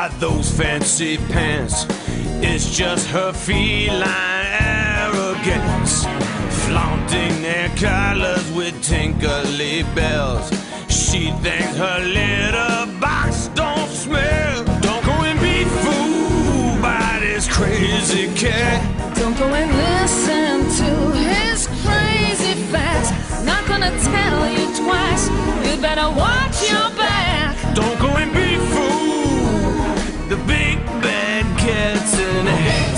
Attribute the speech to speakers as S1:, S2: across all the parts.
S1: by those fancy pants. It's just her feline arrogance, flaunting their collars with tinkly bells. She thinks her litter box don't smell. Don't go and be fooled by this crazy cat.
S2: Don't go and listen to his crazy facts. Not gonna tell you twice. You better watch your back.
S1: Don't go and be fooled. The big bad cat's in it.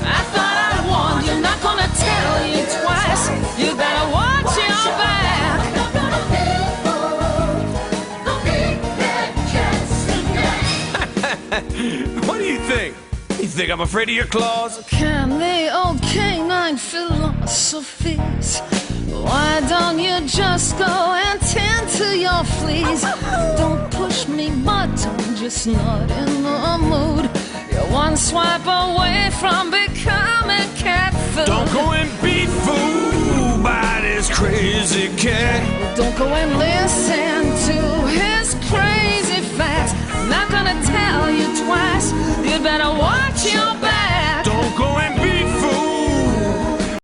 S2: I thought I warned you. Not gonna tell you twice. You better watch your back.
S1: What do you think? You think I'm afraid of your claws?
S2: Can the old canine philosophies? Why don't you just go and tend to your fleas? Don't push me, but I'm just not in the mood. You're one swipe away from becoming cat food.
S1: Don't go and be fooled by this crazy cat.
S2: Don't go and listen to his crazy facts. Not gonna tell you twice. You better watch your back.